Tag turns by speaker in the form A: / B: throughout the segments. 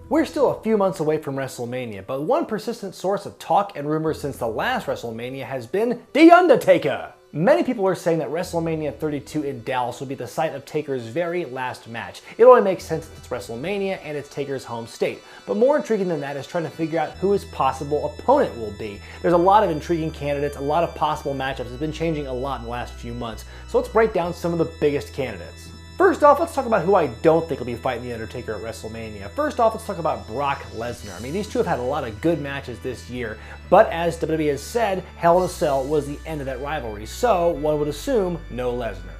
A: We're still a few months away from WrestleMania, but one persistent source of talk and rumors since the last WrestleMania has been The Undertaker! Many people are saying that WrestleMania 32 in Dallas will be the site of Taker's very last match. It only makes sense that it's WrestleMania and it's Taker's home state. But more intriguing than that is trying to figure out who his possible opponent will be. There's a lot of intriguing candidates, a lot of possible matchups. It's been changing a lot in the last few months. So let's break down some of the biggest candidates. First off, let's talk about who I don't think will be fighting The Undertaker at WrestleMania. First off, let's talk about Brock Lesnar. I mean, these two have had a lot of good matches this year, but as WWE has said, Hell in a Cell was the end of that rivalry, so one would assume no Lesnar.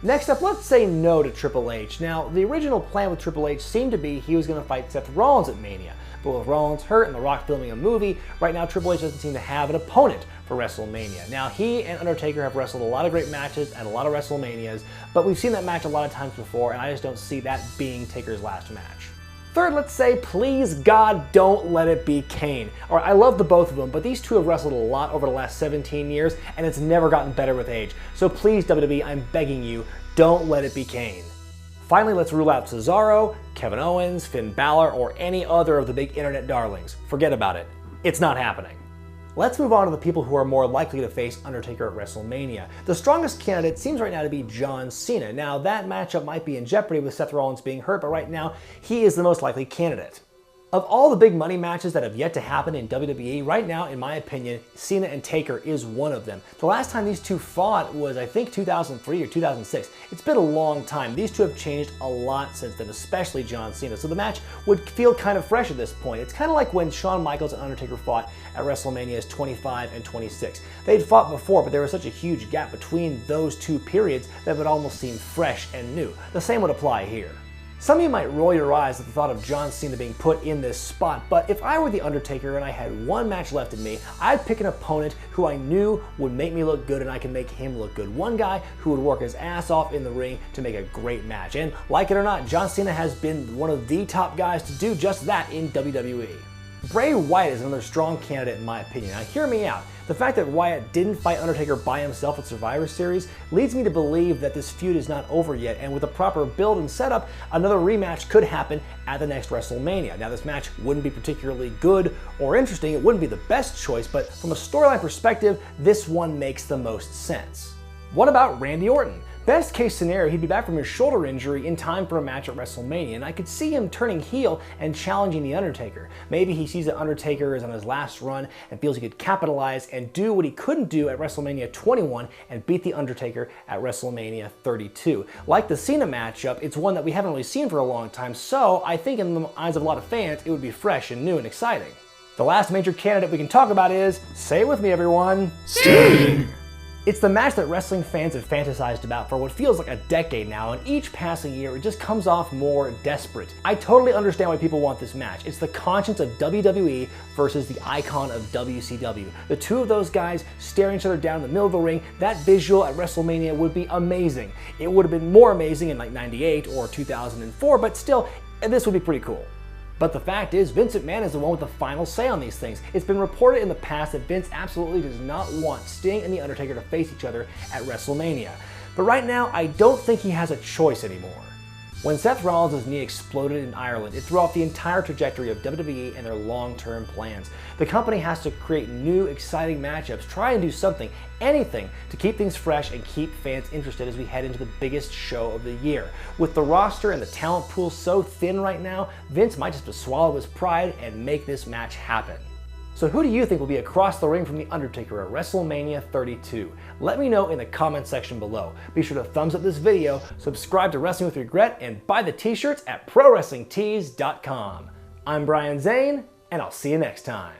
A: Next up, let's say no to Triple H. Now, the original plan with Triple H seemed to be he was going to fight Seth Rollins at Mania. But with Rollins hurt and The Rock filming a movie, right now Triple H doesn't seem to have an opponent for WrestleMania. Now, he and Undertaker have wrestled a lot of great matches at a lot of WrestleManias, but we've seen that match a lot of times before, and I just don't see that being Taker's last match. Third, let's say, please God, don't let it be Kane. All right, I love the both of them, but these two have wrestled a lot over the last 17 years, and it's never gotten better with age. So please, WWE, I'm begging you, don't let it be Kane. Finally, let's rule out Cesaro, Kevin Owens, Finn Balor, or any other of the big internet darlings. Forget about it. It's not happening. Let's move on to the people who are more likely to face Undertaker at WrestleMania. The strongest candidate seems right now to be John Cena. Now, that matchup might be in jeopardy with Seth Rollins being hurt, but right now, he is the most likely candidate. Of all the big money matches that have yet to happen in WWE, right now, in my opinion, Cena and Taker is one of them. The last time these two fought was, I think, 2003 or 2006. It's been a long time. These two have changed a lot since then, especially John Cena. So the match would feel kind of fresh at this point. It's kind of like when Shawn Michaels and Undertaker fought at WrestleManias 25 and 26. They'd fought before, but there was such a huge gap between those two periods that it would almost seem fresh and new. The same would apply here. Some of you might roll your eyes at the thought of John Cena being put in this spot, but if I were The Undertaker and I had one match left in me, I'd pick an opponent who I knew would make me look good and I can make him look good. One guy who would work his ass off in the ring to make a great match. And like it or not, John Cena has been one of the top guys to do just that in WWE. Bray Wyatt is another strong candidate in my opinion. Now hear me out. The fact that Wyatt didn't fight Undertaker by himself at Survivor Series leads me to believe that this feud is not over yet, and with a proper build and setup, another rematch could happen at the next WrestleMania. Now this match wouldn't be particularly good or interesting, it wouldn't be the best choice, but from a storyline perspective, this one makes the most sense. What about Randy Orton? Best case scenario, he'd be back from his shoulder injury in time for a match at WrestleMania, and I could see him turning heel and challenging The Undertaker. Maybe he sees that Undertaker is on his last run and feels he could capitalize and do what he couldn't do at WrestleMania 21 and beat The Undertaker at WrestleMania 32. Like the Cena matchup, it's one that we haven't really seen for a long time, so I think in the eyes of a lot of fans, it would be fresh and new and exciting. The last major candidate we can talk about is, say it with me everyone, Sting! It's the match that wrestling fans have fantasized about for what feels like a decade now, and each passing year it just comes off more desperate. I totally understand why people want this match. It's the conscience of WWE versus the icon of WCW. The two of those guys staring each other down in the middle of the ring, that visual at WrestleMania would be amazing. It would have been more amazing in like 98 or 2004, but still, this would be pretty cool. But the fact is, Vince McMahon is the one with the final say on these things. It's been reported in the past that Vince absolutely does not want Sting and The Undertaker to face each other at WrestleMania. But right now, I don't think he has a choice anymore. When Seth Rollins' knee exploded in Ireland, it threw off the entire trajectory of WWE and their long-term plans. The company has to create new, exciting matchups, try and do something, anything, to keep things fresh and keep fans interested as we head into the biggest show of the year. With the roster and the talent pool so thin right now, Vince might just have to swallow his pride and make this match happen. So who do you think will be across the ring from The Undertaker at WrestleMania 32? Let me know in the comment section below. Be sure to thumbs up this video, subscribe to Wrestling with Regret, and buy the t-shirts at ProWrestlingTees.com. I'm Brian Zane, and I'll see you next time.